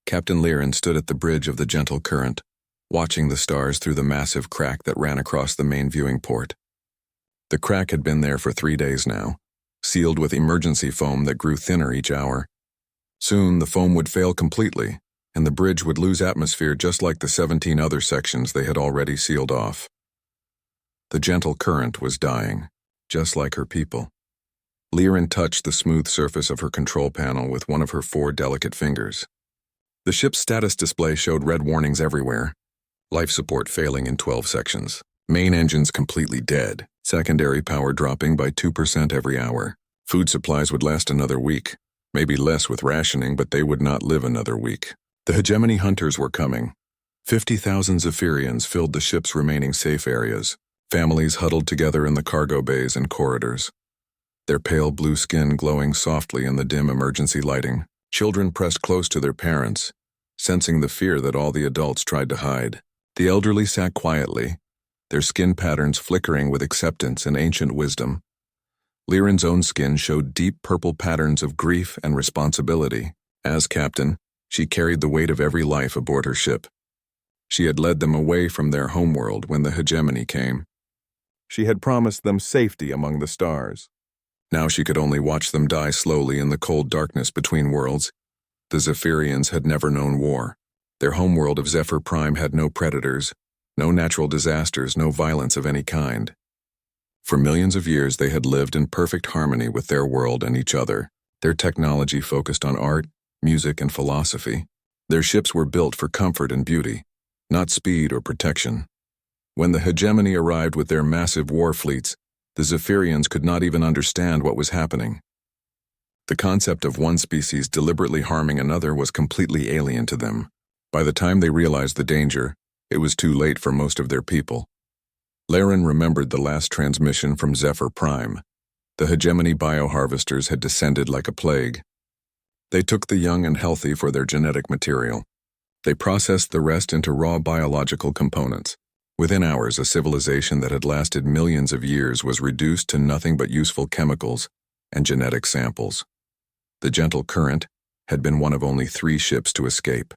Captain Liren stood at the bridge of the gentle current, watching the stars through the massive crack that ran across the main viewing port. The crack had been there for 3 days now, sealed with emergency foam that grew thinner each hour. Soon the foam would fail completely, and the bridge would lose atmosphere just like the 17 other sections they had already sealed off. The gentle current was dying, just like her people. Liren touched the smooth surface of her control panel with one of her 4 delicate fingers. The ship's status display showed red warnings everywhere. Life support failing in 12 sections. Main engines completely dead. Secondary power dropping by 2% every hour. Food supplies would last another week. Maybe less with rationing, but they would not live another week. The hegemony hunters were coming. 50,000 Zephyrians filled the ship's remaining safe areas. Families huddled together in the cargo bays and corridors, their pale blue skin glowing softly in the dim emergency lighting. Children pressed close to their parents, sensing the fear that all the adults tried to hide. The elderly sat quietly, their skin patterns flickering with acceptance and ancient wisdom. Liren's own skin showed deep purple patterns of grief and responsibility. As captain, she carried the weight of every life aboard her ship. She had led them away from their homeworld when the hegemony came. She had promised them safety among the stars. Now she could only watch them die slowly in the cold darkness between worlds. The Zephyrians had never known war. Their homeworld of Zephyr Prime had no predators, no natural disasters, no violence of any kind. For millions of years they had lived in perfect harmony with their world and each other. Their technology focused on art, music, and philosophy. Their ships were built for comfort and beauty, not speed or protection. When the hegemony arrived with their massive war fleets, the Zephyrians could not even understand what was happening. The concept of one species deliberately harming another was completely alien to them. By the time they realized the danger, it was too late for most of their people. Liren remembered the last transmission from Zephyr Prime. The hegemony bioharvesters had descended like a plague. They took the young and healthy for their genetic material. They processed the rest into raw biological components. Within hours, a civilization that had lasted millions of years was reduced to nothing but useful chemicals and genetic samples. The gentle current had been one of only 3 ships to escape.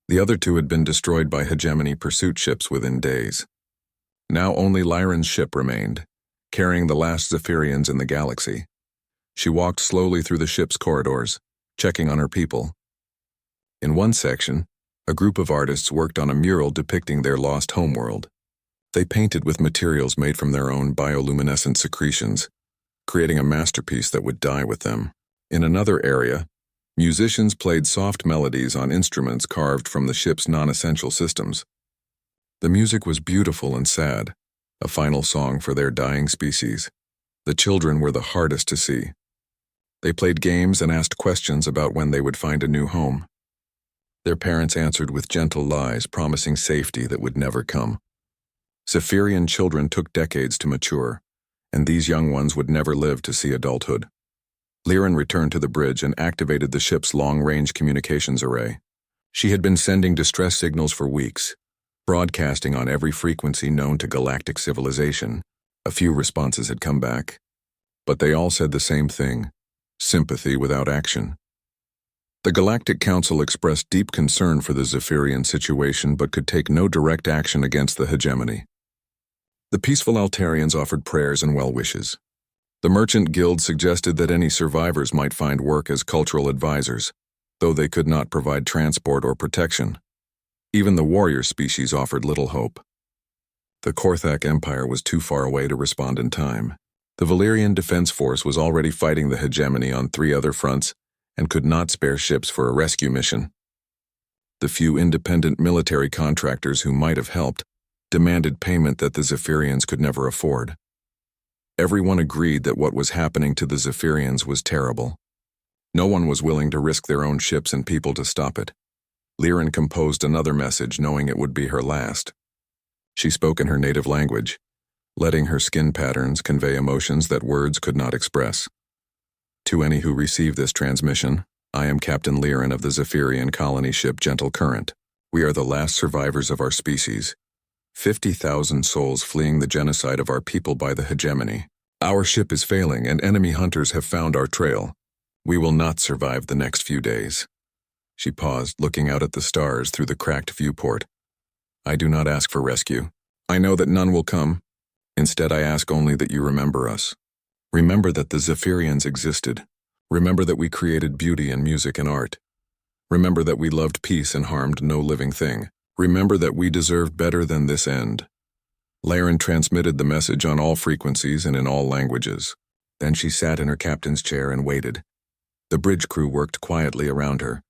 The other 2 had been destroyed by hegemony pursuit ships within days. Now only Liren's ship remained, carrying the last Zephyrians in the galaxy. She walked slowly through the ship's corridors, checking on her people. In one section, a group of artists worked on a mural depicting their lost homeworld. They painted with materials made from their own bioluminescent secretions, creating a masterpiece that would die with them. In another area, musicians played soft melodies on instruments carved from the ship's non-essential systems. The music was beautiful and sad, a final song for their dying species. The children were the hardest to see. They played games and asked questions about when they would find a new home. Their parents answered with gentle lies, promising safety that would never come. Zephyrian children took decades to mature, and these young ones would never live to see adulthood. Liren returned to the bridge and activated the ship's long-range communications array. She had been sending distress signals for weeks, broadcasting on every frequency known to galactic civilization. A few responses had come back, but they all said the same thing: sympathy without action. The Galactic Council expressed deep concern for the Zephyrian situation but could take no direct action against the hegemony. The peaceful Altarians offered prayers and well wishes. The Merchant Guild suggested that any survivors might find work as cultural advisors, though they could not provide transport or protection. Even the warrior species offered little hope. The Korthak Empire was too far away to respond in time. The Valyrian Defense Force was already fighting the hegemony on 3 other fronts and could not spare ships for a rescue mission. The few independent military contractors who might have helped demanded payment that the Zephyrians could never afford. Everyone agreed that what was happening to the Zephyrians was terrible. No one was willing to risk their own ships and people to stop it. Liren composed another message, knowing it would be her last. She spoke in her native language, letting her skin patterns convey emotions that words could not express. To any who receive this transmission, I am Captain Liren of the Zephyrian colony ship Gentle Current. We are the last survivors of our species. 50,000 souls fleeing the genocide of our people by the hegemony. Our ship is failing and enemy hunters have found our trail. We will not survive the next few days. She paused, looking out at the stars through the cracked viewport. I do not ask for rescue. I know that none will come. Instead, I ask only that you remember us. Remember that the Zephyrians existed. Remember that we created beauty and music and art. Remember that we loved peace and harmed no living thing. Remember that we deserve better than this end. Laren transmitted the message on all frequencies and in all languages. Then she sat in her captain's chair and waited. The bridge crew worked quietly around her.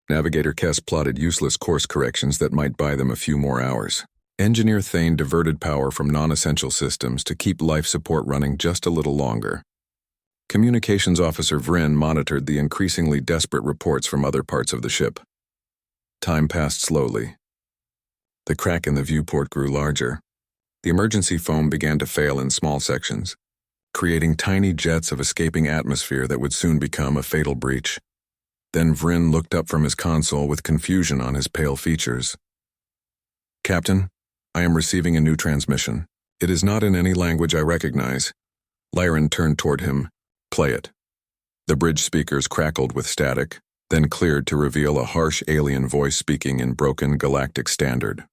Navigator Kess plotted useless course corrections that might buy them a few more hours. Engineer Thane diverted power from non-essential systems to keep life support running just a little longer. Communications Officer Vryn monitored the increasingly desperate reports from other parts of the ship. Time passed slowly. The crack in the viewport grew larger. The emergency foam began to fail in small sections, creating tiny jets of escaping atmosphere that would soon become a fatal breach. Then Vryn looked up from his console with confusion on his pale features. Captain, I am receiving a new transmission. It is not in any language I recognize. Laren turned toward him. Play it. The bridge speakers crackled with static, then cleared to reveal a harsh alien voice speaking in broken galactic standard.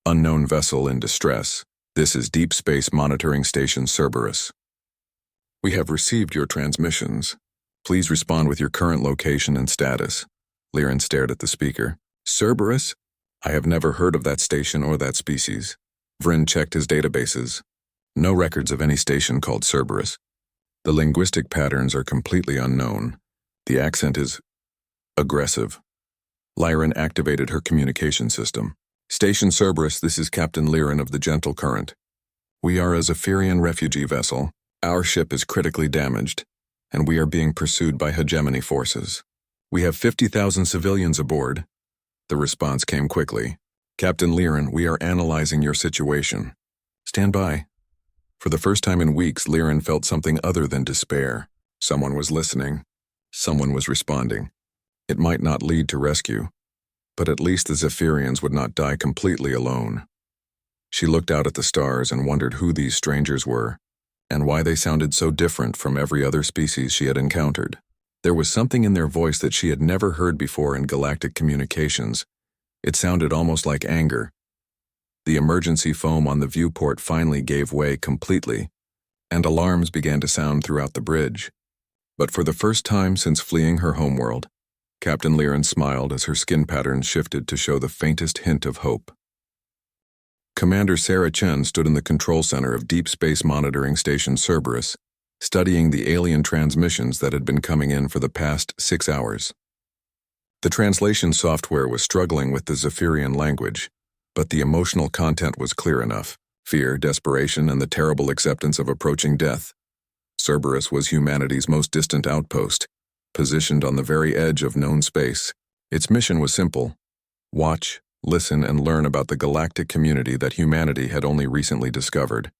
Unknown vessel in distress. This is Deep Space Monitoring Station Cerberus. We have received your transmissions. Please respond with your current location and status. Laren stared at the speaker. Cerberus? I have never heard of that station or that species. Vryn checked his databases. No records of any station called Cerberus. The linguistic patterns are completely unknown. The accent is aggressive. Laren activated her communication system. Station Cerberus, this is Captain Laren of the Gentle Current. We are a Zephyrian refugee vessel. Our ship is critically damaged, and we are being pursued by hegemony forces. We have 50,000 civilians aboard. The response came quickly. Captain Laren, we are analyzing your situation. Stand by. For the first time in weeks, Laren felt something other than despair. Someone was listening. Someone was responding. It might not lead to rescue, but at least the Zephyrians would not die completely alone. She looked out at the stars and wondered who these strangers were, and why they sounded so different from every other species she had encountered. There was something in their voice that she had never heard before in galactic communications. It sounded almost like anger. The emergency foam on the viewport finally gave way completely, and alarms began to sound throughout the bridge. But for the first time since fleeing her homeworld, Captain Laren smiled as her skin patterns shifted to show the faintest hint of hope. Commander Sarah Chen stood in the control center of Deep Space Monitoring Station Cerberus, studying the alien transmissions that had been coming in for the past 6 hours. The translation software was struggling with the Zephyrian language, but the emotional content was clear enough: fear, desperation, and the terrible acceptance of approaching death. Cerberus was humanity's most distant outpost, positioned on the very edge of known space. Its mission was simple: watch, listen, and learn about the galactic community that humanity had only recently discovered.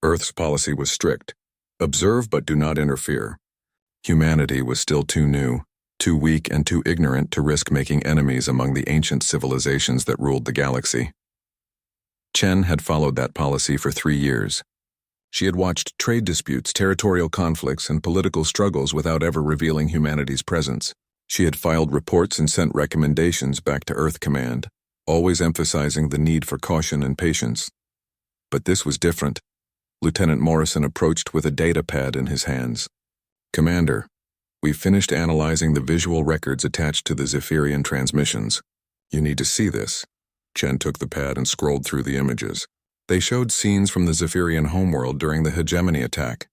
Earth's policy was strict: observe but do not interfere. Humanity was still too new, too weak, and too ignorant to risk making enemies among the ancient civilizations that ruled the galaxy. Chen had followed that policy for 3 years. She had watched trade disputes, territorial conflicts, and political struggles without ever revealing humanity's presence. She had filed reports and sent recommendations back to Earth Command, always emphasizing the need for caution and patience. But this was different. Lieutenant Morrison approached with a data pad in his hands. Commander, we've finished analyzing the visual records attached to the Zephyrian transmissions. You need to see this. Chen took the pad and scrolled through the images. They showed scenes from the Zephyrian homeworld during the hegemony attack.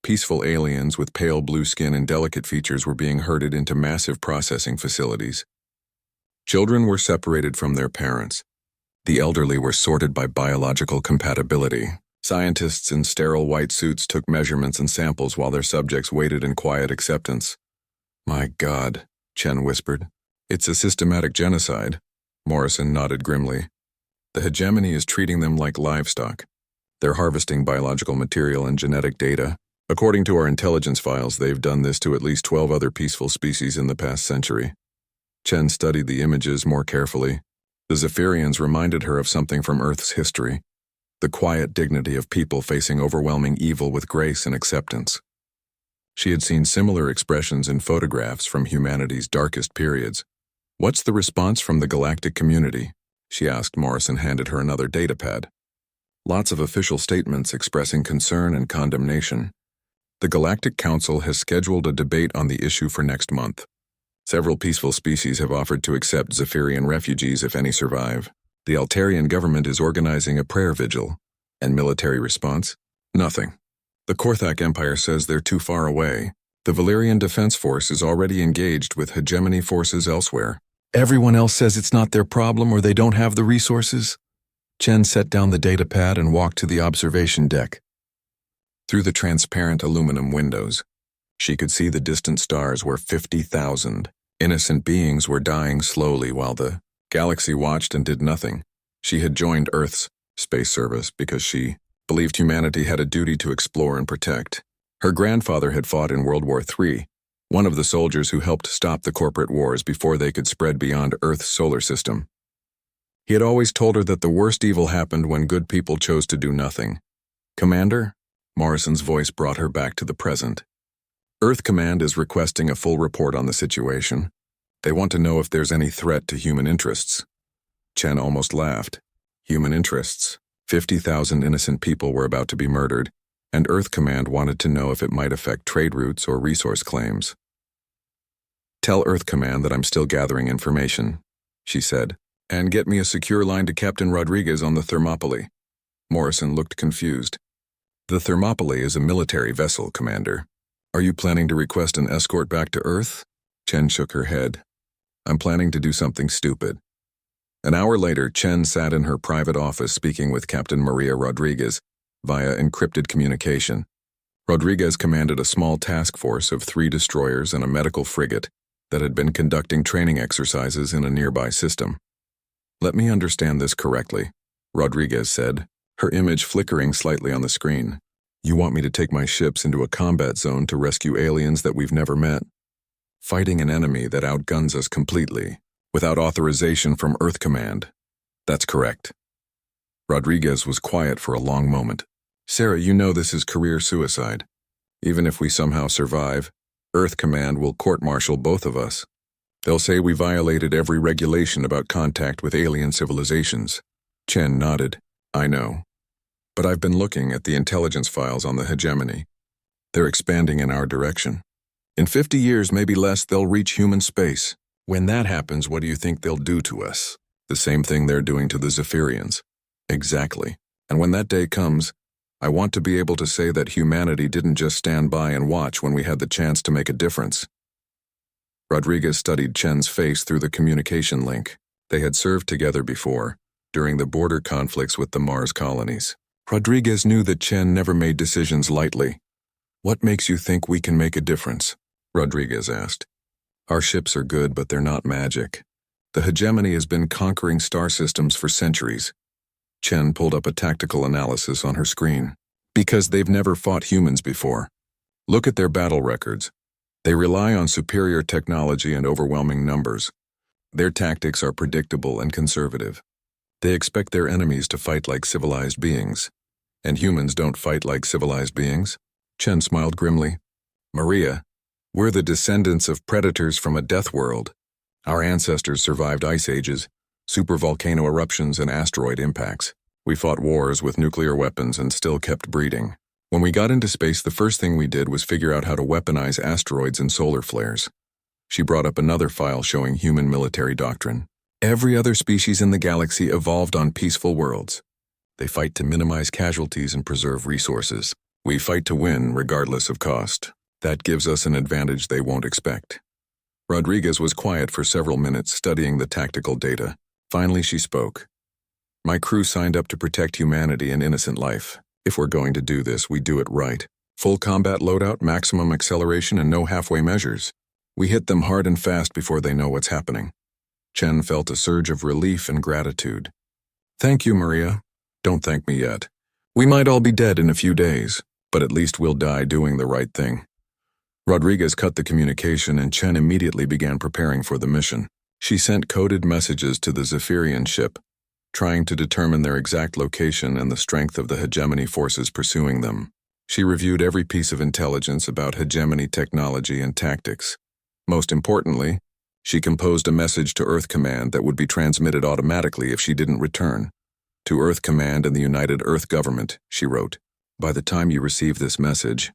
Peaceful aliens with pale blue skin and delicate features were being herded into massive processing facilities. Children were separated from their parents. The elderly were sorted by biological compatibility. Scientists in sterile white suits took measurements and samples while their subjects waited in quiet acceptance. My God, Chen whispered. It's a systematic genocide. Morrison nodded grimly. The hegemony is treating them like livestock. They're harvesting biological material and genetic data. According to our intelligence files, they've done this to at least 12 other peaceful species in the past century. Chen studied the images more carefully. The Zephyrians reminded her of something from Earth's history: the quiet dignity of people facing overwhelming evil with grace and acceptance. She had seen similar expressions in photographs from humanity's darkest periods. "What's the response from the galactic community?" she asked. Morrison handed her another datapad. "Lots of official statements expressing concern and condemnation. The Galactic Council has scheduled a debate on the issue for next month. Several peaceful species have offered to accept Zephyrian refugees if any survive. The Altarian government is organizing a prayer vigil. And military response? Nothing. The Korthak Empire says they're too far away. The Valyrian Defense Force is already engaged with hegemony forces elsewhere. Everyone else says it's not their problem or they don't have the resources." Chen set down the datapad and walked to the observation deck. Through the transparent aluminum windows, she could see the distant stars where 50,000 innocent beings were dying slowly while the galaxy watched and did nothing. She had joined Earth's space service because she believed humanity had a duty to explore and protect. Her grandfather had fought in World War III, one of the soldiers who helped stop the corporate wars before they could spread beyond Earth's solar system. He had always told her that the worst evil happened when good people chose to do nothing. "Commander?" Morrison's voice brought her back to the present. "Earth Command is requesting a full report on the situation. They want to know if there's any threat to human interests." Chen almost laughed. Human interests. 50,000 innocent people were about to be murdered, and Earth Command wanted to know if it might affect trade routes or resource claims. "Tell Earth Command that I'm still gathering information," she said, "and get me a secure line to Captain Rodriguez on the Thermopylae." Morrison looked confused. "The Thermopylae is a military vessel, Commander. Are you planning to request an escort back to Earth?" Chen shook her head. "I'm planning to do something stupid." An hour later, Chen sat in her private office speaking with Captain Maria Rodriguez via encrypted communication. Rodriguez commanded a small task force of 3 destroyers and a medical frigate that had been conducting training exercises in a nearby system. "Let me understand this correctly," Rodriguez said, her image flickering slightly on the screen. "You want me to take my ships into a combat zone to rescue aliens that we've never met? Fighting an enemy that outguns us completely, without authorization from Earth Command." "That's correct." Rodriguez was quiet for a long moment. "Sarah, you know this is career suicide. Even if we somehow survive, Earth Command will court-martial both of us. They'll say we violated every regulation about contact with alien civilizations." Chen nodded. "I know. But I've been looking at the intelligence files on the hegemony. They're expanding in our direction. In 50 years, maybe less, they'll reach human space. When that happens, what do you think they'll do to us? The same thing they're doing to the Zephyrians." "Exactly. And when that day comes, I want to be able to say that humanity didn't just stand by and watch when we had the chance to make a difference." Rodriguez studied Chen's face through the communication link. They had served together before, during the border conflicts with the Mars colonies. Rodriguez knew that Chen never made decisions lightly. "What makes you think we can make a difference?" Rodriguez asked. "Our ships are good, but they're not magic. The hegemony has been conquering star systems for centuries." Chen pulled up a tactical analysis on her screen. "Because they've never fought humans before. Look at their battle records. They rely on superior technology and overwhelming numbers. Their tactics are predictable and conservative. They expect their enemies to fight like civilized beings. And humans don't fight like civilized beings." Chen smiled grimly. "Maria, we're the descendants of predators from a death world. Our ancestors survived ice ages, supervolcano eruptions, and asteroid impacts. We fought wars with nuclear weapons and still kept breeding. When we got into space, the first thing we did was figure out how to weaponize asteroids and solar flares." She brought up another file showing human military doctrine. "Every other species in the galaxy evolved on peaceful worlds. They fight to minimize casualties and preserve resources. We fight to win, regardless of cost. That gives us an advantage they won't expect." Rodriguez was quiet for several minutes, studying the tactical data. Finally, she spoke. "My crew signed up to protect humanity and innocent life. If we're going to do this, we do it right. Full combat loadout, maximum acceleration, and no halfway measures. We hit them hard and fast before they know what's happening." Chen felt a surge of relief and gratitude. "Thank you, Maria. Don't thank me yet. We might all be dead in a few days, but at least we'll die doing the right thing." Rodriguez cut the communication and Chen immediately began preparing for the mission. She sent coded messages to the Zephyrian ship, trying to determine their exact location and the strength of the hegemony forces pursuing them. She reviewed every piece of intelligence about hegemony technology and tactics. Most importantly, she composed a message to Earth Command that would be transmitted automatically if she didn't return. To Earth Command and the United Earth Government, she wrote, "By the time you receive this message,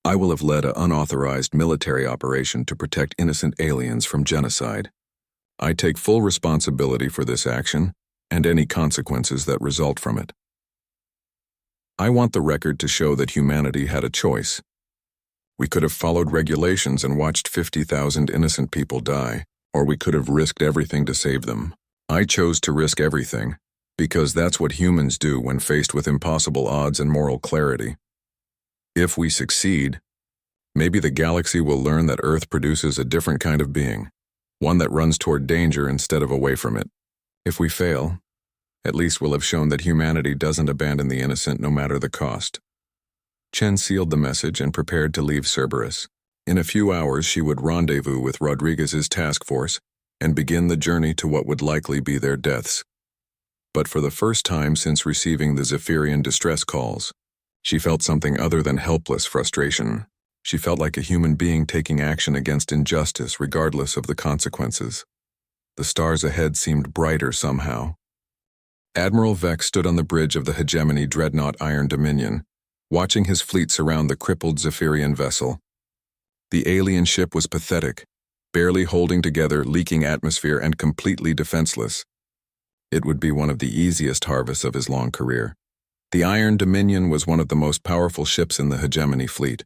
I will have led an unauthorized military operation to protect innocent aliens from genocide. I take full responsibility for this action and any consequences that result from it. I want the record to show that humanity had a choice. We could have followed regulations and watched 50,000 innocent people die, or we could have risked everything to save them. I chose to risk everything, because that's what humans do when faced with impossible odds and moral clarity. If we succeed, maybe the galaxy will learn that Earth produces a different kind of being, one that runs toward danger instead of away from it. If we fail, at least we'll have shown that humanity doesn't abandon the innocent no matter the cost." Chen sealed the message and prepared to leave Cerberus. In a few hours, she would rendezvous with Rodriguez's task force and begin the journey to what would likely be their deaths. But for the first time since receiving the Zephyrian distress calls, she felt something other than helpless frustration. She felt like a human being taking action against injustice regardless of the consequences. The stars ahead seemed brighter somehow. Admiral Vex stood on the bridge of the hegemony dreadnought Iron Dominion, watching his fleet surround the crippled Zephyrian vessel. The alien ship was pathetic, barely holding together, leaking atmosphere, and completely defenseless. It would be one of the easiest harvests of his long career. The Iron Dominion was one of the most powerful ships in the hegemony fleet.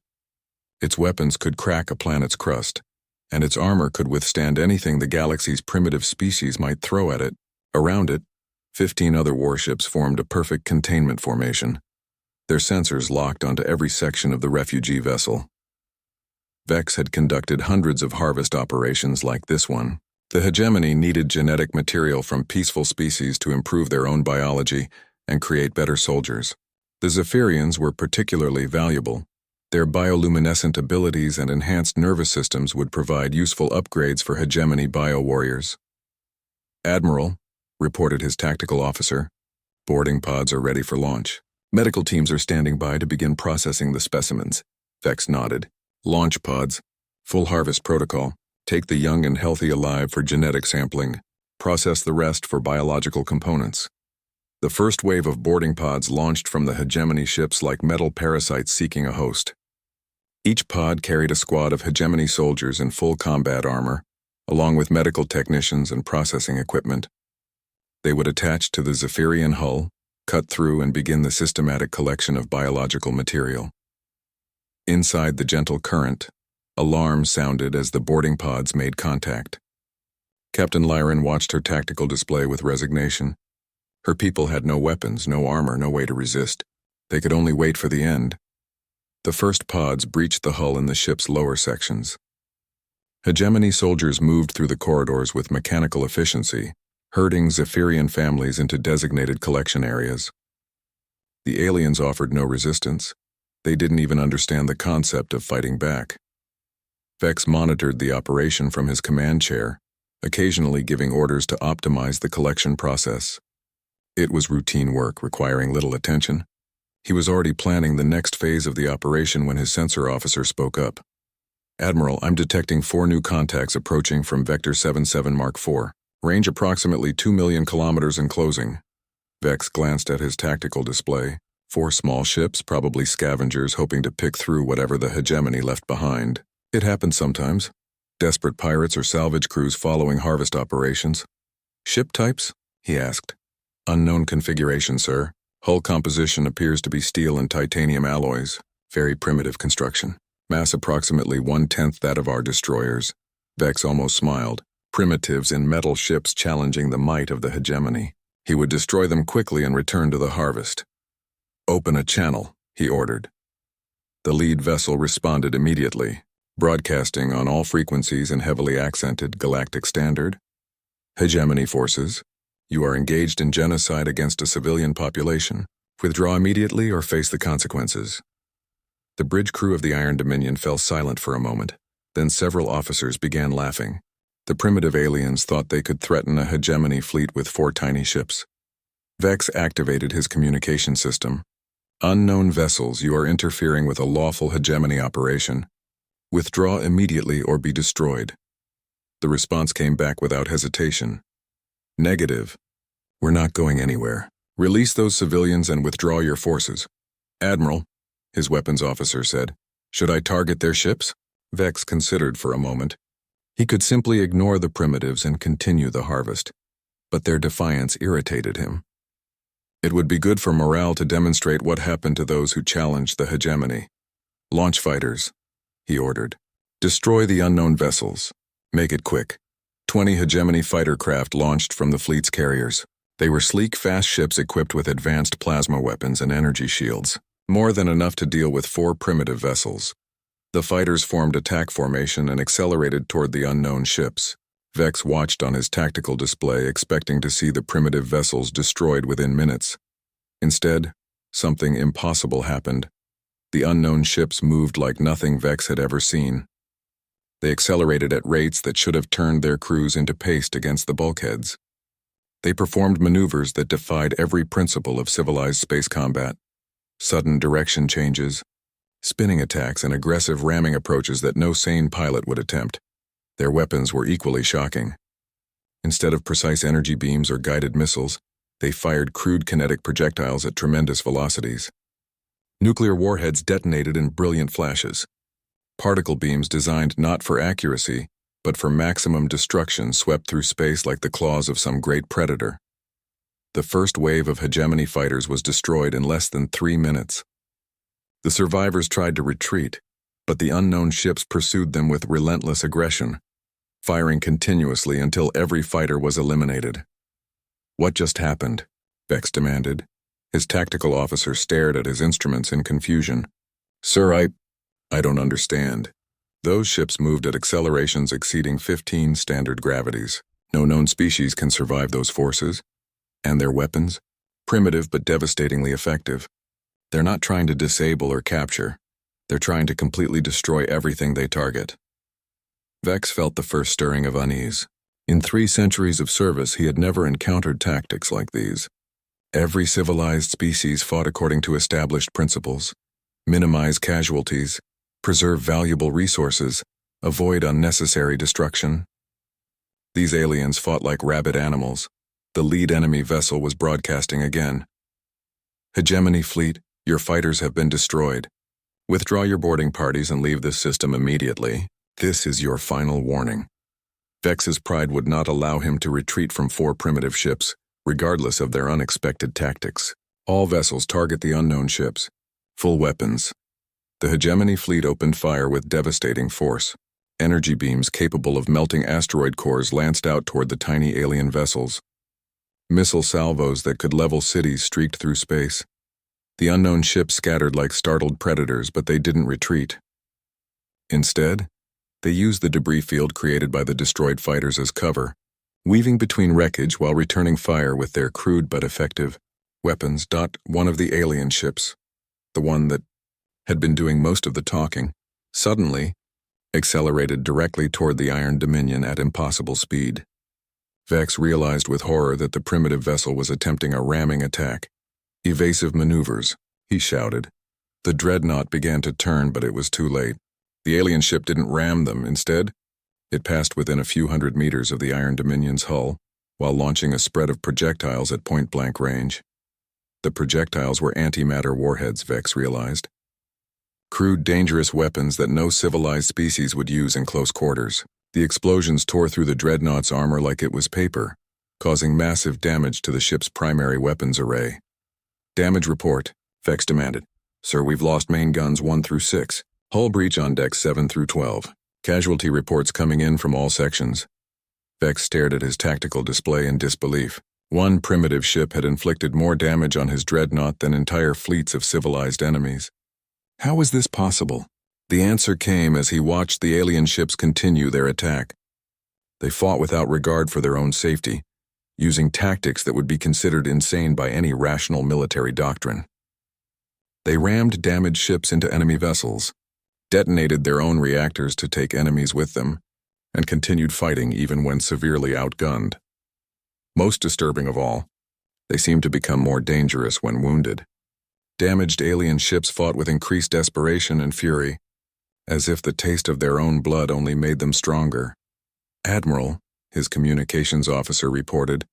Its weapons could crack a planet's crust, and its armor could withstand anything the galaxy's primitive species might throw at it. Around it, 15 other warships formed a perfect containment formation, their sensors locked onto every section of the refugee vessel. Vex had conducted hundreds of harvest operations like this one. The hegemony needed genetic material from peaceful species to improve their own biology and create better soldiers. The Zephyrians were particularly valuable. Their bioluminescent abilities and enhanced nervous systems would provide useful upgrades for hegemony bio-warriors. "Admiral," reported his tactical officer, "boarding pods are ready for launch. Medical teams are standing by to begin processing the specimens." Vex nodded. "Launch pods, full harvest protocol. Take the young and healthy alive for genetic sampling. Process the rest for biological components." The first wave of boarding pods launched from the hegemony ships like metal parasites seeking a host. Each pod carried a squad of hegemony soldiers in full combat armor, along with medical technicians and processing equipment. They would attach to the Zephyrian hull, cut through, and begin the systematic collection of biological material. Inside the gentle current, alarms sounded as the boarding pods made contact. Captain Lyran watched her tactical display with resignation. Her people had no weapons, no armor, no way to resist. They could only wait for the end. The first pods breached the hull in the ship's lower sections. Hegemony soldiers moved through the corridors with mechanical efficiency, herding Zephyrian families into designated collection areas. The aliens offered no resistance. They didn't even understand the concept of fighting back. Vex monitored the operation from his command chair, occasionally giving orders to optimize the collection process. It was routine work requiring little attention. He was already planning the next phase of the operation when his sensor officer spoke up. "Admiral, I'm detecting 4 new contacts approaching from Vector 77 Mark IV. Range approximately 2 million kilometers and closing." Vex glanced at his tactical display. 4 small ships, probably scavengers hoping to pick through whatever the hegemony left behind. It happens sometimes. Desperate pirates or salvage crews following harvest operations. "Ship types?" he asked. "Unknown configuration, sir. Hull composition appears to be steel and titanium alloys. Very primitive construction. Mass approximately 1/10 that of our destroyers." Vex almost smiled. Primitives in metal ships challenging the might of the hegemony. He would destroy them quickly and return to the harvest. "Open a channel," he ordered. The lead vessel responded immediately, broadcasting on all frequencies in heavily accented Galactic Standard. "Hegemony forces, you are engaged in genocide against a civilian population. Withdraw immediately or face the consequences." The bridge crew of the Iron Dominion fell silent for a moment, then several officers began laughing. The primitive aliens thought they could threaten a hegemony fleet with 4 tiny ships. Vex activated his communication system. Unknown vessels, you are interfering with a lawful hegemony operation. Withdraw immediately or be destroyed. The response came back without hesitation. Negative. We're not going anywhere. Release those civilians and withdraw your forces. Admiral, his weapons officer said, should I target their ships? Vex considered for a moment. He could simply ignore the primitives and continue the harvest. But their defiance irritated him. It would be good for morale to demonstrate what happened to those who challenged the hegemony. Launch fighters, he ordered. Destroy the unknown vessels. Make it quick. 20 hegemony fighter craft launched from the fleet's carriers. They were sleek, fast ships equipped with advanced plasma weapons and energy shields, more than enough to deal with 4 primitive vessels. The fighters formed attack formation and accelerated toward the unknown ships. Vex watched on his tactical display, expecting to see the primitive vessels destroyed within minutes. Instead, something impossible happened. The unknown ships moved like nothing Vex had ever seen. They accelerated at rates that should have turned their crews into paste against the bulkheads. They performed maneuvers that defied every principle of civilized space combat. Sudden direction changes, spinning attacks, and aggressive ramming approaches that no sane pilot would attempt. Their weapons were equally shocking. Instead of precise energy beams or guided missiles, they fired crude kinetic projectiles at tremendous velocities. Nuclear warheads detonated in brilliant flashes. Particle beams designed not for accuracy, but for maximum destruction swept through space like the claws of some great predator. The first wave of hegemony fighters was destroyed in less than 3 minutes. The survivors tried to retreat, but the unknown ships pursued them with relentless aggression, firing continuously until every fighter was eliminated. What just happened? Vex demanded. His tactical officer stared at his instruments in confusion. Sir, I don't understand. Those ships moved at accelerations exceeding 15 standard gravities. No known species can survive those forces. And their weapons? Primitive but devastatingly effective. They're not trying to disable or capture. They're trying to completely destroy everything they target. Vex felt the first stirring of unease. In 3 centuries of service, he had never encountered tactics like these. Every civilized species fought according to established principles. Minimize casualties, preserve valuable resources, avoid unnecessary destruction. These aliens fought like rabid animals. The lead enemy vessel was broadcasting again. Hegemony fleet, your fighters have been destroyed. Withdraw your boarding parties and leave this system immediately. This is your final warning. Vex's pride would not allow him to retreat from 4 primitive ships, regardless of their unexpected tactics. All vessels target the unknown ships. Full weapons. The hegemony fleet opened fire with devastating force. Energy beams capable of melting asteroid cores lanced out toward the tiny alien vessels. Missile salvos that could level cities streaked through space. The unknown ships scattered like startled predators, but they didn't retreat. Instead, they used the debris field created by the destroyed fighters as cover, weaving between wreckage while returning fire with their crude but effective weapons. One of the alien ships, the one that had been doing most of the talking, suddenly accelerated directly toward the Iron Dominion at impossible speed. Vex realized with horror that the primitive vessel was attempting a ramming attack. Evasive maneuvers, he shouted. The dreadnought began to turn, but it was too late. The alien ship didn't ram them. Instead, it passed within a few hundred meters of the Iron Dominion's hull, while launching a spread of projectiles at point-blank range. The projectiles were antimatter warheads, Vex realized. Crude, dangerous weapons that no civilized species would use in close quarters. The explosions tore through the dreadnought's armor like it was paper, causing massive damage to the ship's primary weapons array. Damage report, Vex demanded. Sir, we've lost main guns 1 through 6. Hull breach on decks 7 through 12. Casualty reports coming in from all sections. Vex stared at his tactical display in disbelief. One primitive ship had inflicted more damage on his dreadnought than entire fleets of civilized enemies. How was this possible? The answer came as he watched the alien ships continue their attack. They fought without regard for their own safety, using tactics that would be considered insane by any rational military doctrine. They rammed damaged ships into enemy vessels, detonated their own reactors to take enemies with them, and continued fighting even when severely outgunned. Most disturbing of all, they seemed to become more dangerous when wounded. Damaged alien ships fought with increased desperation and fury, as if the taste of their own blood only made them stronger. "Admiral," his communications officer reported,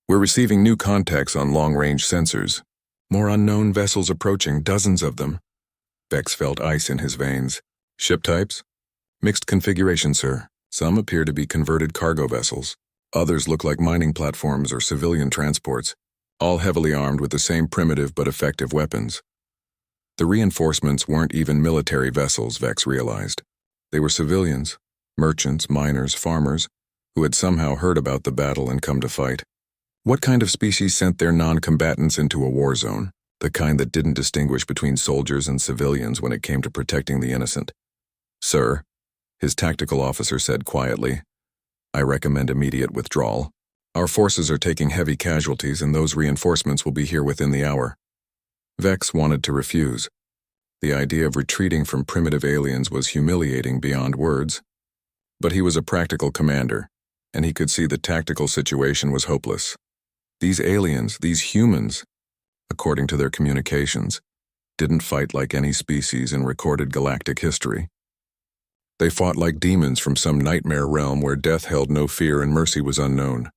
"we're receiving new contacts on long-range sensors. More unknown vessels approaching, dozens of them." Vex felt ice in his veins. "Ship types?" "Mixed configuration, sir. Some appear to be converted cargo vessels. Others look like mining platforms or civilian transports, all heavily armed with the same primitive but effective weapons." The reinforcements weren't even military vessels, Vex realized. They were civilians, merchants, miners, farmers, who had somehow heard about the battle and come to fight. What kind of species sent their non-combatants into a war zone? The kind that didn't distinguish between soldiers and civilians when it came to protecting the innocent. "Sir," his tactical officer said quietly, "I recommend immediate withdrawal. Our forces are taking heavy casualties and those reinforcements will be here within the hour." Vex wanted to refuse. The idea of retreating from primitive aliens was humiliating beyond words. But he was a practical commander, and he could see the tactical situation was hopeless. These aliens, these humans, according to their communications, didn't fight like any species in recorded galactic history. They fought like demons from some nightmare realm where death held no fear and mercy was unknown.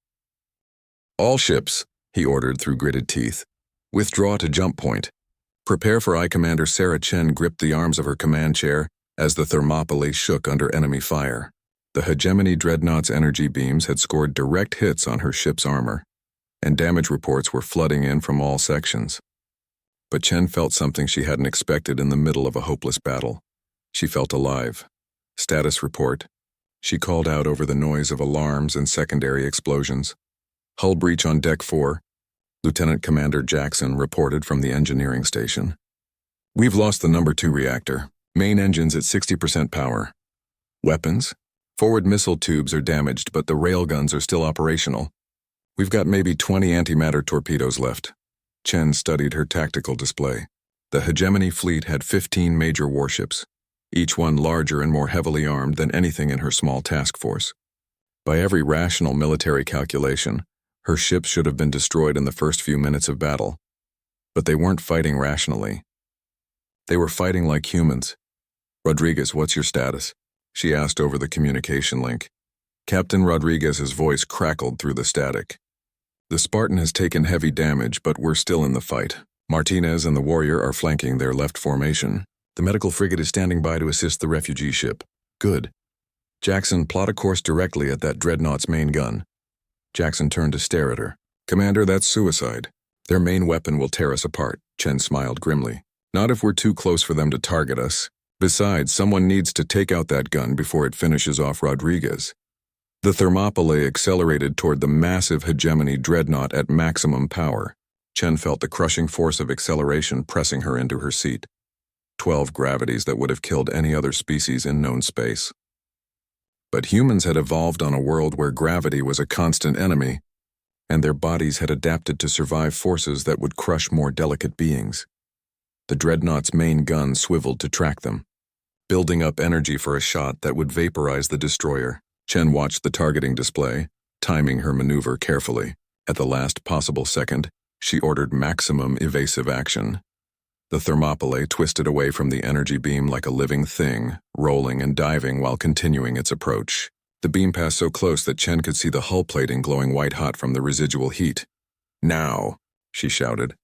"All ships," he ordered through gritted teeth, "withdraw to jump point. Prepare for I." Commander Sarah Chen gripped the arms of her command chair as the Thermopylae shook under enemy fire. The hegemony dreadnought's energy beams had scored direct hits on her ship's armor, and damage reports were flooding in from all sections. But Chen felt something she hadn't expected in the middle of a hopeless battle. She felt alive. "Status report." She called out over the noise of alarms and secondary explosions. "Hull breach on Deck 4. Lieutenant Commander Jackson reported from the engineering station. "We've lost the number 2 reactor. Main engines at 60% power. Weapons? Forward missile tubes are damaged, but the railguns are still operational. We've got maybe 20 antimatter torpedoes left." Chen studied her tactical display. The hegemony fleet had 15 major warships, each one larger and more heavily armed than anything in her small task force. By every rational military calculation, her ships should have been destroyed in the first few minutes of battle. But they weren't fighting rationally. They were fighting like humans. "Rodriguez, what's your status?" she asked over the communication link. Captain Rodriguez's voice crackled through the static. "The Spartan has taken heavy damage, but we're still in the fight. Martinez and the Warrior are flanking their left formation. The medical frigate is standing by to assist the refugee ship." "Good. Jackson, plot a course directly at that dreadnought's main gun." Jackson turned to stare at her. "Commander, that's suicide. Their main weapon will tear us apart." Chen smiled grimly. "Not if we're too close for them to target us. Besides, someone needs to take out that gun before it finishes off Rodriguez." The Thermopylae accelerated toward the massive hegemony dreadnought at maximum power. Chen felt the crushing force of acceleration pressing her into her seat. 12 gravities that would have killed any other species in known space. But humans had evolved on a world where gravity was a constant enemy, and their bodies had adapted to survive forces that would crush more delicate beings. The dreadnought's main gun swiveled to track them, building up energy for a shot that would vaporize the destroyer. Chen watched the targeting display, timing her maneuver carefully. At the last possible second, she ordered maximum evasive action. The Thermopylae twisted away from the energy beam like a living thing, rolling and diving while continuing its approach. The beam passed so close that Chen could see the hull plating glowing white-hot from the residual heat. "Now!" she shouted.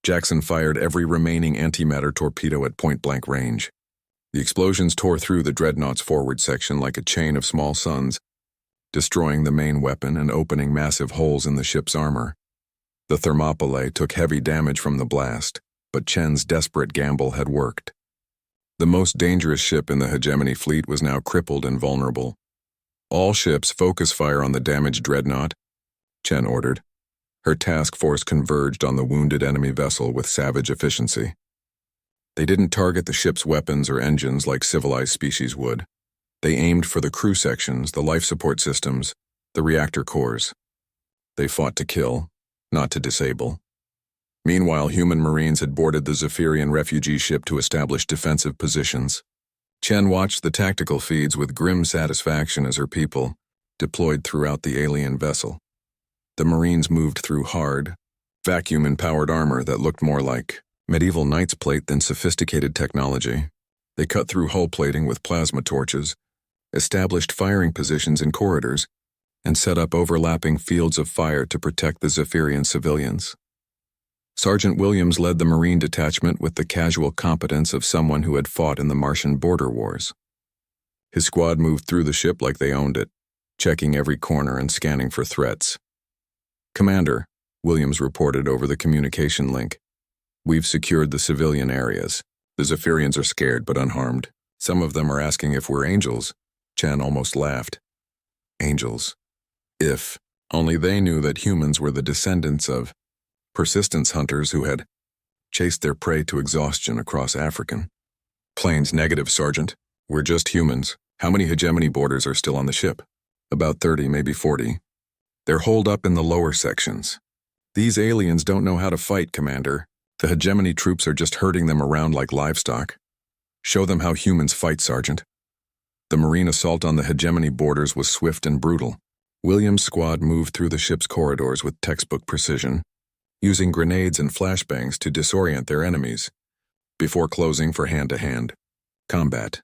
Jackson fired every remaining antimatter torpedo at point-blank range. The explosions tore through the dreadnought's forward section like a chain of small suns, destroying the main weapon and opening massive holes in the ship's armor. The Thermopylae took heavy damage from the blast, but Chen's desperate gamble had worked. The most dangerous ship in the hegemony fleet was now crippled and vulnerable. "All ships focus fire on the damaged dreadnought," Chen ordered. Her task force converged on the wounded enemy vessel with savage efficiency. They didn't target the ship's weapons or engines like civilized species would. They aimed for the crew sections, the life support systems, the reactor cores. They fought to kill, not to disable. Meanwhile, human Marines had boarded the Zephyrian refugee ship to establish defensive positions. Chen watched the tactical feeds with grim satisfaction as her people deployed throughout the alien vessel. The Marines moved through hard, vacuum-empowered armor that looked more like Medieval knight's plate then sophisticated technology. They cut through hull plating with plasma torches, established firing positions in corridors, and set up overlapping fields of fire to protect the Zephyrian civilians. Sergeant Williams led the Marine detachment with the casual competence of someone who had fought in the Martian border wars. His squad moved through the ship like they owned it, checking every corner and scanning for threats. "Commander," Williams reported over the communication link, "we've secured the civilian areas. The Zephyrians are scared but unharmed. Some of them are asking if we're angels." Chen almost laughed. Angels. If only they knew that humans were the descendants of persistence hunters who had chased their prey to exhaustion across African plains. "Negative, Sergeant. We're just humans. How many hegemony boarders are still on the ship?" "About 30, maybe 40. They're holed up in the lower sections." "These aliens don't know how to fight, Commander. The hegemony troops are just herding them around like livestock. Show them how humans fight, Sergeant." The Marine assault on the hegemony boarders was swift and brutal. Williams' squad moved through the ship's corridors with textbook precision, using grenades and flashbangs to disorient their enemies, before closing for hand-to-hand combat.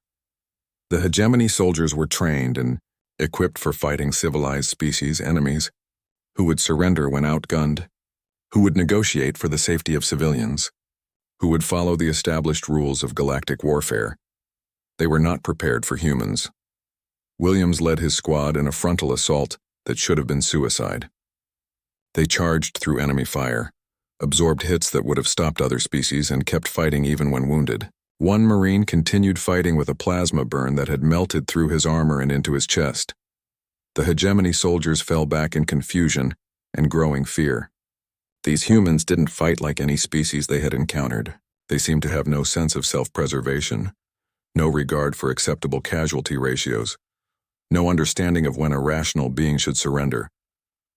The hegemony soldiers were trained and equipped for fighting civilized species enemies, who would surrender when outgunned, who would negotiate for the safety of civilians, who would follow the established rules of galactic warfare. They were not prepared for humans. Williams led his squad in a frontal assault that should have been suicide. They charged through enemy fire, absorbed hits that would have stopped other species, and kept fighting even when wounded. One Marine continued fighting with a plasma burn that had melted through his armor and into his chest. The hegemony soldiers fell back in confusion and growing fear. These humans didn't fight like any species they had encountered. They seemed to have no sense of self-preservation, no regard for acceptable casualty ratios, no understanding of when a rational being should surrender.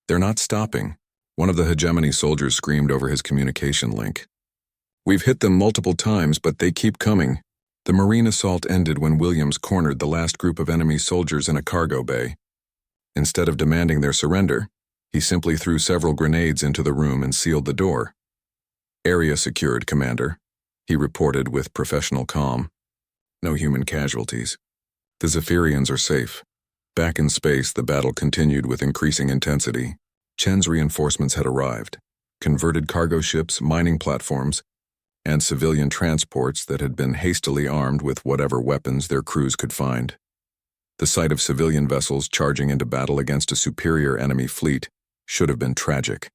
"They're not stopping," one of the hegemony soldiers screamed over his communication link. "We've hit them multiple times, but they keep coming." The Marine assault ended when Williams cornered the last group of enemy soldiers in a cargo bay. Instead of demanding their surrender, he simply threw several grenades into the room and sealed the door. "Area secured, Commander," he reported with professional calm. "No human casualties. The Zephyrians are safe." Back in space, the battle continued with increasing intensity. Chen's reinforcements had arrived, converted cargo ships, mining platforms, and civilian transports that had been hastily armed with whatever weapons their crews could find. The sight of civilian vessels charging into battle against a superior enemy fleet should have been tragic.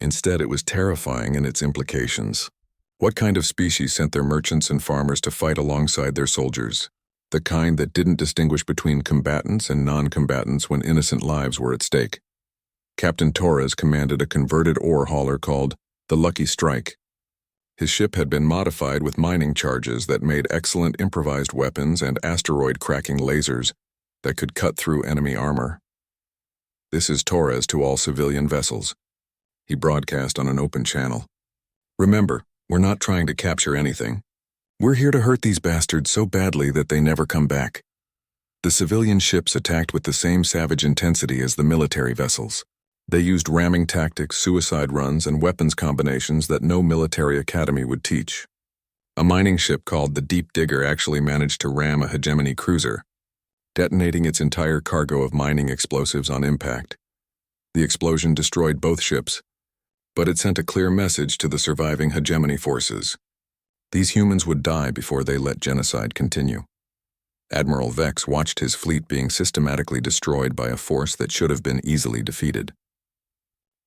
Instead, it was terrifying in its implications. What kind of species sent their merchants and farmers to fight alongside their soldiers? The kind that didn't distinguish between combatants and non-combatants when innocent lives were at stake. Captain Torres commanded a converted ore hauler called the Lucky Strike. His ship had been modified with mining charges that made excellent improvised weapons and asteroid-cracking lasers that could cut through enemy armor. "This is Torres to all civilian vessels," he broadcast on an open channel. "Remember, we're not trying to capture anything. We're here to hurt these bastards so badly that they never come back." The civilian ships attacked with the same savage intensity as the military vessels. They used ramming tactics, suicide runs, and weapons combinations that no military academy would teach. A mining ship called the Deep Digger actually managed to ram a hegemony cruiser, detonating its entire cargo of mining explosives on impact. The explosion destroyed both ships, but it sent a clear message to the surviving hegemony forces. These humans would die before they let genocide continue. Admiral Vex watched his fleet being systematically destroyed by a force that should have been easily defeated.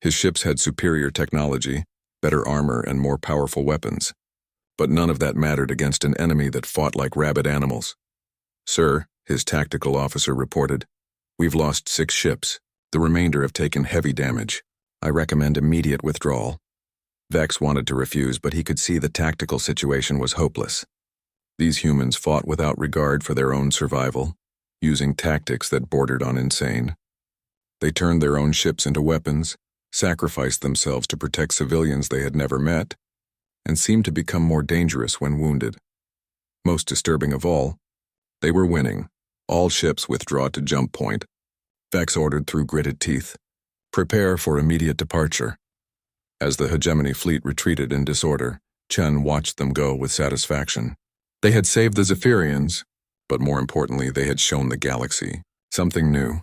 His ships had superior technology, better armor, and more powerful weapons, but none of that mattered against an enemy that fought like rabid animals. "Sir," his tactical officer reported, "we've lost 6 ships. The remainder have taken heavy damage. I recommend immediate withdrawal." Vex wanted to refuse, but he could see the tactical situation was hopeless. These humans fought without regard for their own survival, using tactics that bordered on insane. They turned their own ships into weapons, sacrificed themselves to protect civilians they had never met, and seemed to become more dangerous when wounded. Most disturbing of all, they were winning. "All ships withdraw to jump point," Vex ordered through gritted teeth. "Prepare for immediate departure." As the hegemony fleet retreated in disorder, Chen watched them go with satisfaction. They had saved the Zephyrians, but more importantly, they had shown the galaxy something new.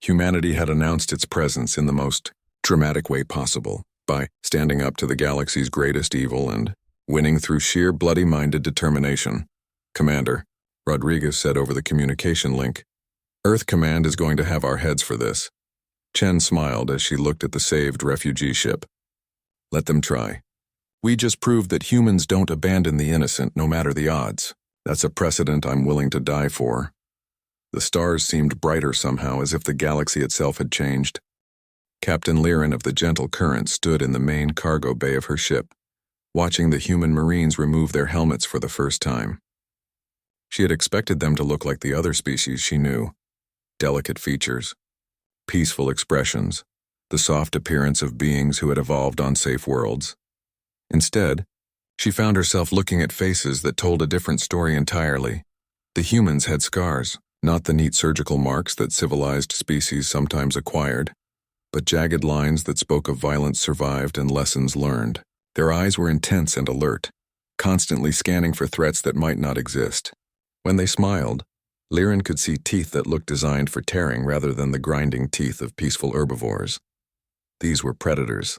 Humanity had announced its presence in the most dramatic way possible, by standing up to the galaxy's greatest evil and winning through sheer bloody-minded determination. "Commander," Rodriguez said over the communication link, "Earth Command is going to have our heads for this." Chen smiled as she looked at the saved refugee ship. "Let them try. We just proved that humans don't abandon the innocent no matter the odds. That's a precedent I'm willing to die for." The stars seemed brighter somehow, as if the galaxy itself had changed. Captain Liren of the Gentle Current stood in the main cargo bay of her ship, watching the human Marines remove their helmets for the first time. She had expected them to look like the other species she knew. Delicate features, peaceful expressions, the soft appearance of beings who had evolved on safe worlds. Instead, she found herself looking at faces that told a different story entirely. The humans had scars, not the neat surgical marks that civilized species sometimes acquired, but jagged lines that spoke of violence survived and lessons learned. Their eyes were intense and alert, constantly scanning for threats that might not exist. When they smiled, Liren could see teeth that looked designed for tearing rather than the grinding teeth of peaceful herbivores. These were predators.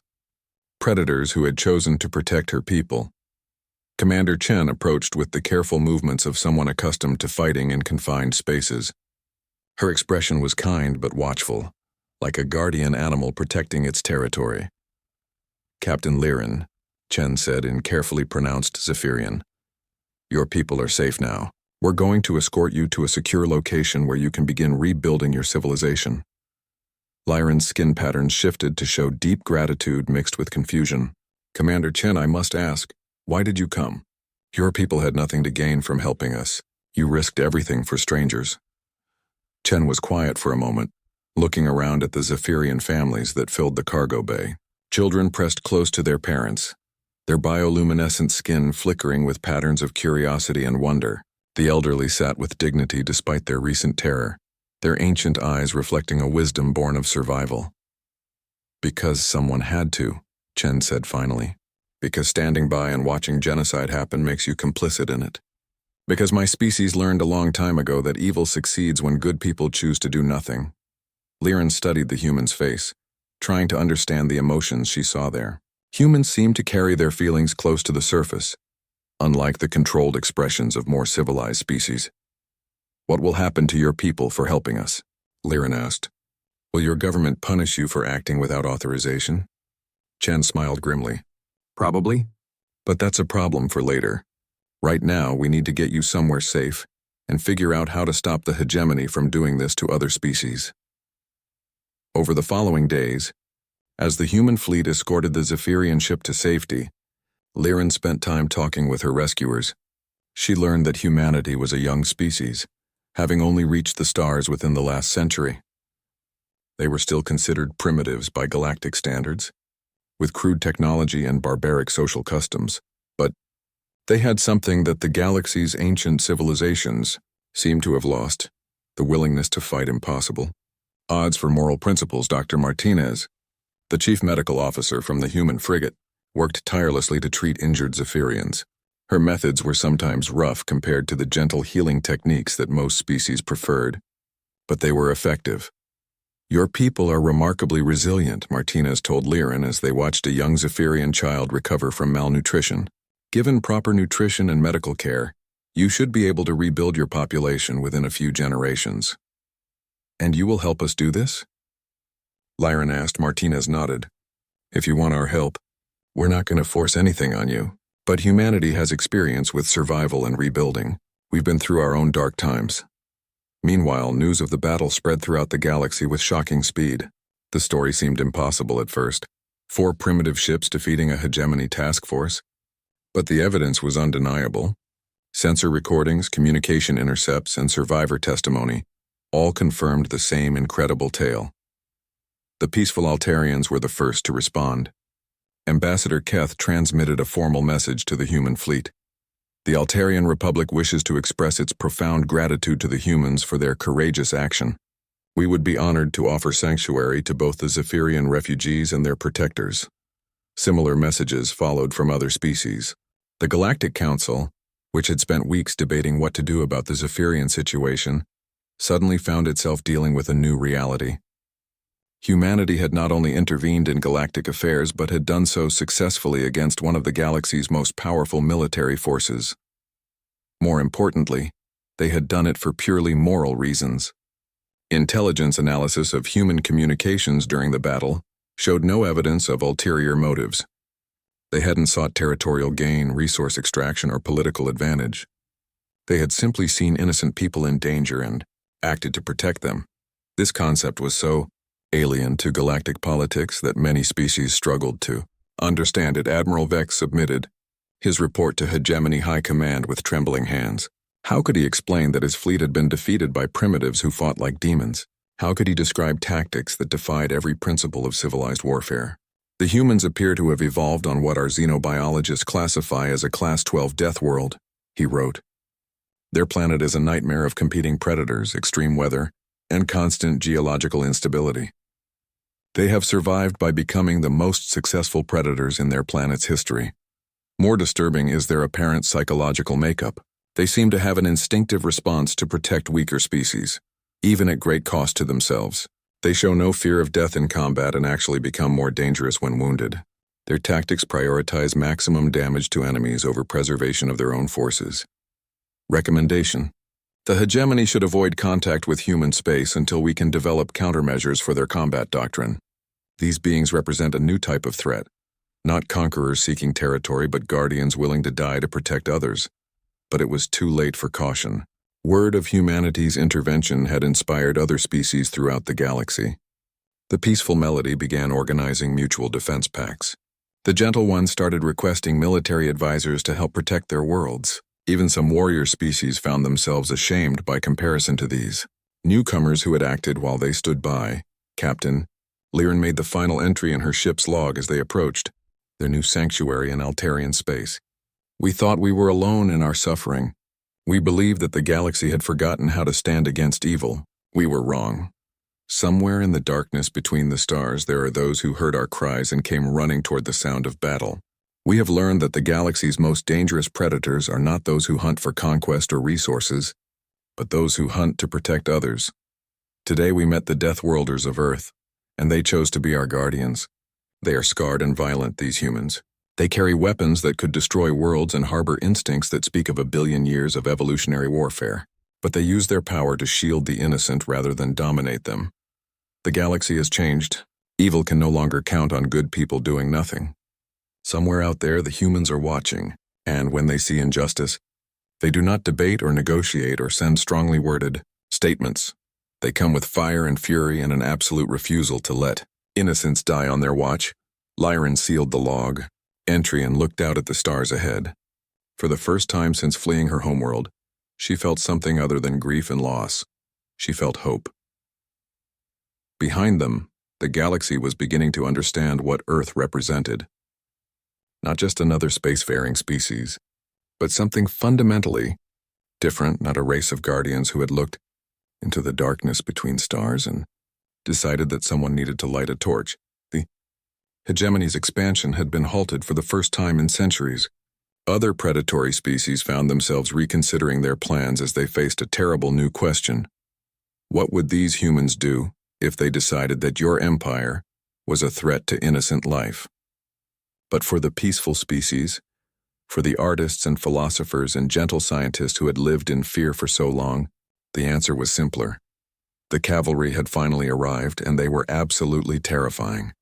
Predators who had chosen to protect her people. Commander Chen approached with the careful movements of someone accustomed to fighting in confined spaces. Her expression was kind but watchful, like a guardian animal protecting its territory. "Captain Liren," Chen said in carefully pronounced Zephyrian, "your people are safe now. We're going to escort you to a secure location where you can begin rebuilding your civilization." Liren's skin patterns shifted to show deep gratitude mixed with confusion. "Commander Chen, I must ask, why did you come? Your people had nothing to gain from helping us. You risked everything for strangers." Chen was quiet for a moment, looking around at the Zephyrian families that filled the cargo bay. Children pressed close to their parents, their bioluminescent skin flickering with patterns of curiosity and wonder. The elderly sat with dignity despite their recent terror, their ancient eyes reflecting a wisdom born of survival. "Because someone had to," Chen said finally. "Because standing by and watching genocide happen makes you complicit in it. Because my species learned a long time ago that evil succeeds when good people choose to do nothing." Liren studied the human's face, trying to understand the emotions she saw there. Humans seemed to carry their feelings close to the surface, unlike the controlled expressions of more civilized species. "What will happen to your people for helping us?" Liren asked. "Will your government punish you for acting without authorization?" Chen smiled grimly. "Probably. But that's a problem for later. Right now, we need to get you somewhere safe and figure out how to stop the hegemony from doing this to other species." Over the following days, as the human fleet escorted the Zephyrian ship to safety, Liren spent time talking with her rescuers. She learned that humanity was a young species, having only reached the stars within the last century. They were still considered primitives by galactic standards, with crude technology and barbaric social customs, but they had something that the galaxy's ancient civilizations seemed to have lost: the willingness to fight impossible odds for moral principles. Dr. Martinez, the chief medical officer from the human frigate, worked tirelessly to treat injured Zephyrians. Her methods were sometimes rough compared to the gentle healing techniques that most species preferred, but they were effective. "Your people are remarkably resilient," Martinez told Liren as they watched a young Zephyrian child recover from malnutrition. "Given proper nutrition and medical care, you should be able to rebuild your population within a few generations." "And you will help us do this?" Liren asked. Martinez nodded. "If you want our help, we're not going to force anything on you. But humanity has experience with survival and rebuilding. We've been through our own dark times." Meanwhile, news of the battle spread throughout the galaxy with shocking speed. The story seemed impossible at first. 4 primitive ships defeating a hegemony task force. But the evidence was undeniable. Sensor recordings, communication intercepts, and survivor testimony all confirmed the same incredible tale. The peaceful Altarians were the first to respond. Ambassador Keth transmitted a formal message to the human fleet. "The Altarian Republic wishes to express its profound gratitude to the humans for their courageous action. We would be honored to offer sanctuary to both the Zephyrian refugees and their protectors." Similar messages followed from other species. The Galactic Council, which had spent weeks debating what to do about the Zephyrian situation, suddenly found itself dealing with a new reality. Humanity had not only intervened in galactic affairs but had done so successfully against one of the galaxy's most powerful military forces. More importantly, they had done it for purely moral reasons. Intelligence analysis of human communications during the battle showed no evidence of ulterior motives. They hadn't sought territorial gain, resource extraction, or political advantage. They had simply seen innocent people in danger and acted to protect them. This concept was so alien to galactic politics that many species struggled to understand it. Admiral Vex submitted his report to Hegemony High Command with trembling hands. How could he explain that his fleet had been defeated by primitives who fought like demons? How could he describe tactics that defied every principle of civilized warfare? The humans appear to have evolved on what our xenobiologists classify as a Class 12 death world, he wrote. Their planet is a nightmare of competing predators, extreme weather, and constant geological instability. They have survived by becoming the most successful predators in their planet's history. More disturbing is their apparent psychological makeup. They seem to have an instinctive response to protect weaker species, even at great cost to themselves. They show no fear of death in combat and actually become more dangerous when wounded. Their tactics prioritize maximum damage to enemies over preservation of their own forces. Recommendation: the hegemony should avoid contact with human space until we can develop countermeasures for their combat doctrine. These beings represent a new type of threat, not conquerors seeking territory but guardians willing to die to protect others. But it was too late for caution. Word of humanity's intervention had inspired other species throughout the galaxy. The peaceful melody began organizing mutual defense pacts. The gentle ones started requesting military advisors to help protect their worlds. Even some warrior species found themselves ashamed by comparison to these. Newcomers who had acted while they stood by. Captain Liren made the final entry in her ship's log as they approached their new sanctuary in Altarian space. We thought we were alone in our suffering. We believed that the galaxy had forgotten how to stand against evil. We were wrong. Somewhere in the darkness between the stars, there are those who heard our cries and came running toward the sound of battle. We have learned that the galaxy's most dangerous predators are not those who hunt for conquest or resources, but those who hunt to protect others. Today we met the Deathworlders of Earth, and they chose to be our guardians. They are scarred and violent, these humans. They carry weapons that could destroy worlds and harbor instincts that speak of 1 billion years of evolutionary warfare. But they use their power to shield the innocent rather than dominate them. The galaxy has changed. Evil can no longer count on good people doing nothing. Somewhere out there, the humans are watching, and when they see injustice, they do not debate or negotiate or send strongly worded statements. They come with fire and fury and an absolute refusal to let innocents die on their watch. Liren sealed the log entry and looked out at the stars ahead. For the first time since fleeing her homeworld, she felt something other than grief and loss. She felt hope. Behind them, the galaxy was beginning to understand what Earth represented. Not just another spacefaring species, but something fundamentally different, not a race of guardians who had looked into the darkness between stars and decided that someone needed to light a torch. The hegemony's expansion had been halted for the first time in centuries. Other predatory species found themselves reconsidering their plans as they faced a terrible new question. What would these humans do if they decided that your empire was a threat to innocent life? But for the peaceful species, for the artists and philosophers and gentle scientists who had lived in fear for so long, the answer was simpler. The cavalry had finally arrived, and they were absolutely terrifying.